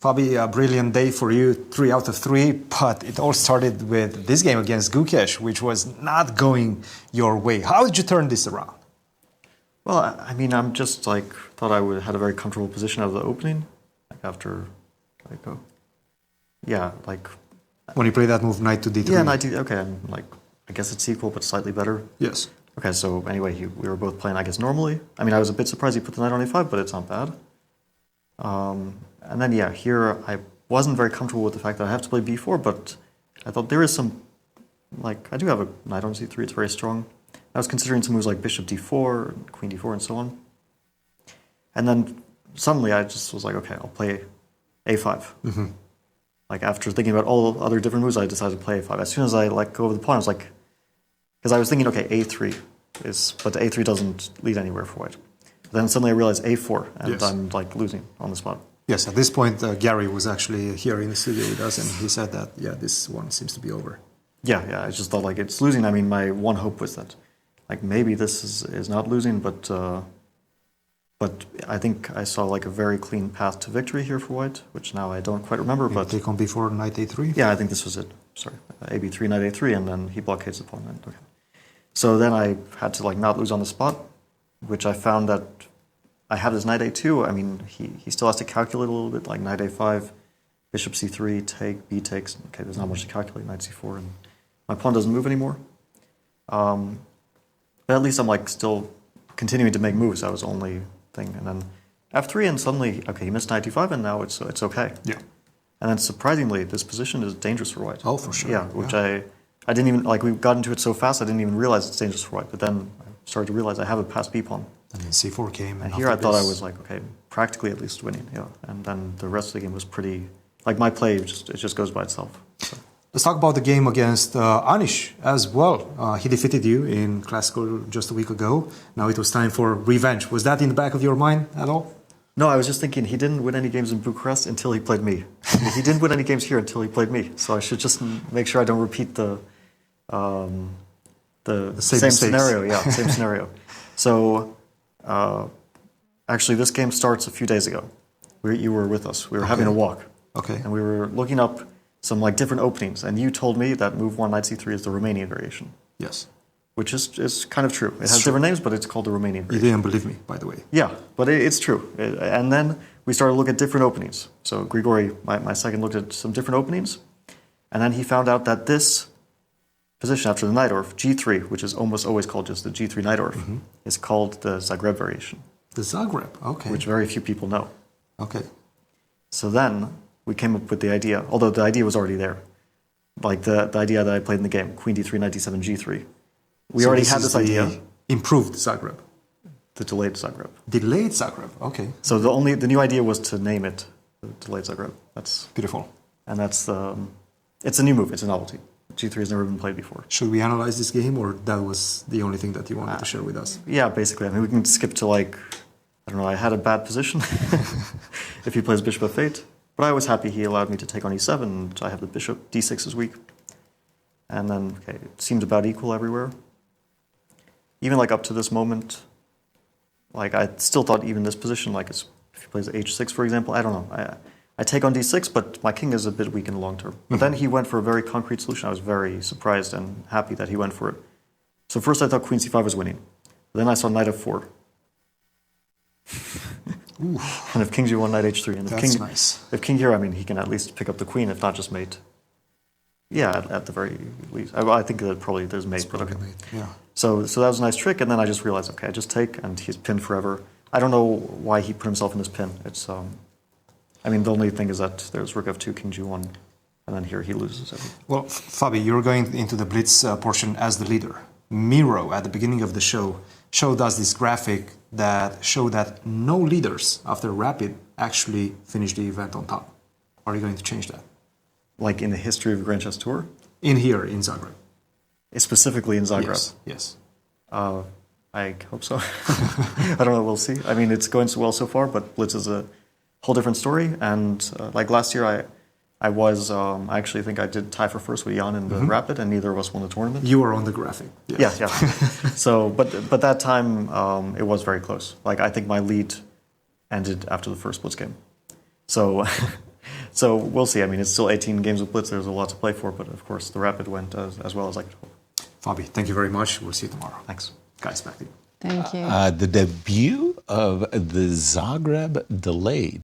Probably a brilliant day for you, 3 out of 3, but it all started with this game against Gukesh, which was not going your way. How did you turn this around? Well, I mean, I'm just like, thought I would had a very comfortable position out of the opening, like after, like, When you play that move, knight to d3. Yeah, knight to, okay, and like, I guess it's equal, but slightly better. Yes. Okay, so anyway, we were both playing, I guess, normally. I mean, I was a bit surprised he put the knight on a5, but it's not bad. And then, yeah, here I wasn't very comfortable with the fact that I have to play b4, but I thought there is some, like, I do have a knight on c3, it's very strong. I was considering some moves like bishop d4, queen d4, and so on. And then suddenly I just was like, okay, I'll play a5. Mm-hmm. Like, after thinking about all other different moves, I decided to play a5. As soon as I let go of the pawn, I was like, because I was thinking, okay, a3 but a3 doesn't lead anywhere for white. Then suddenly I realized a4, and yes. I'm like losing on the spot. Yes, at this point, Gary was actually here in the studio with us, and he said that, yeah, this one seems to be over. Yeah, I just thought like it's losing. I mean, my one hope was that, like, maybe this is not losing, but I think I saw like a very clean path to victory here for white, which now I don't quite remember. But take on b4, knight a3. Yeah, I think this was it. Sorry, ab3, knight a3, and then he blockades the pawn. Okay. So then I had to like not lose on the spot, which I found that I had his knight a2. I mean, he still has to calculate a little bit, like knight a5, bishop c3, take, b takes. Okay, there's not much to calculate, knight c4, and my pawn doesn't move anymore. But at least I'm like still continuing to make moves. That was the only thing. And then f3, and suddenly, okay, he missed knight d5, and now it's okay. Yeah. And then surprisingly, this position is dangerous for white. Oh, for sure. Yeah, which I didn't even, like, we got into it so fast, I didn't even realize it's dangerous for white. But then I started to realize I have a passed b pawn. And then c4 came. And here I thought I was like, okay, practically at least winning. Yeah. And then the rest of the game was pretty, like, my play it just goes by itself. So. Let's talk about the game against Anish as well. He defeated you in Classical just a week ago. Now it was time for revenge. Was that in the back of your mind at all? No, I was just thinking he didn't win any games in Bucharest until he played me. He didn't win any games here until he played me. So I should just make sure I don't repeat the same scenario. Yeah, same scenario. So actually, this game starts a few days ago. You were with us. We were having a walk. Okay. And we were looking up some like different openings, and you told me that move 1 knight c3 is the Romanian variation. Yes. Which is kind of true. It has different names, but it's called the Romanian variation. You didn't believe me, by the way. Yeah, but it's true. And then we started to look at different openings. So Grigori, my second, looked at some different openings, and then he found out that this position after the Najdorf, g3, which is almost always called just the g3 Najdorf, is called the Zagreb variation. The Zagreb, okay. Which very few people know. Okay. So then we came up with the idea, although the idea was already there, like the idea that I played in the game, queen d3, knight d7, g3. We already had this idea. Improved Zagreb. The delayed Zagreb. Delayed Zagreb, okay. So the new idea was to name it the delayed Zagreb. That's beautiful. And that's it's a new move. It's a novelty. G3 has never been played before. Should we analyze this game, or that was the only thing that you wanted to share with us? Yeah, basically. I mean, we can skip to like, I don't know, I had a bad position if he plays bishop f8. But I was happy he allowed me to take on e7, and I have the bishop. d6 is weak. And then, okay, it seemed about equal everywhere. Even like up to this moment, like I still thought even this position, like if he plays h6, for example, I don't know. I take on d6, but my king is a bit weak in the long term. But then he went for a very concrete solution. I was very surprised and happy that he went for it. So first I thought queen c5 was winning. Then I saw knight f4. And if king g1, knight h3. And if king here, I mean, he can at least pick up the queen, if not just mate. Yeah, at the very least. I think that probably there's mate, but okay. Mate. Yeah. So that was a nice trick, and then I just realized, okay, I just take, and he's pinned forever. I don't know why he put himself in this pin. It's, I mean, the only thing is that there's rook f2, king g1, and then here he loses everything. Well, Fabi, you're going into the blitz portion as the leader. Miro, at the beginning of the show, showed us this graphic that showed that no leaders after Rapid actually finished the event on top. Are you going to change that? Like in the history of the Grand Chess Tour? In Zagreb. Specifically in Zagreb? Yes. I hope so. I don't know, we'll see. I mean, it's going so well so far, but Blitz is a whole different story. And like last year, I actually think I did tie for first with Jan in the Rapid, and neither of us won the tournament. You were on the graphic. Yes. Yeah. So, but that time, it was very close. Like, I think my lead ended after the first Blitz game. So So we'll see. I mean, it's still 18 games with Blitz. There's a lot to play for, but of course the Rapid went as well as I could hope. Fabi, thank you very much. We'll see you tomorrow. Thanks. Guys, back to you. Thank you. The debut of the Zagreb delayed.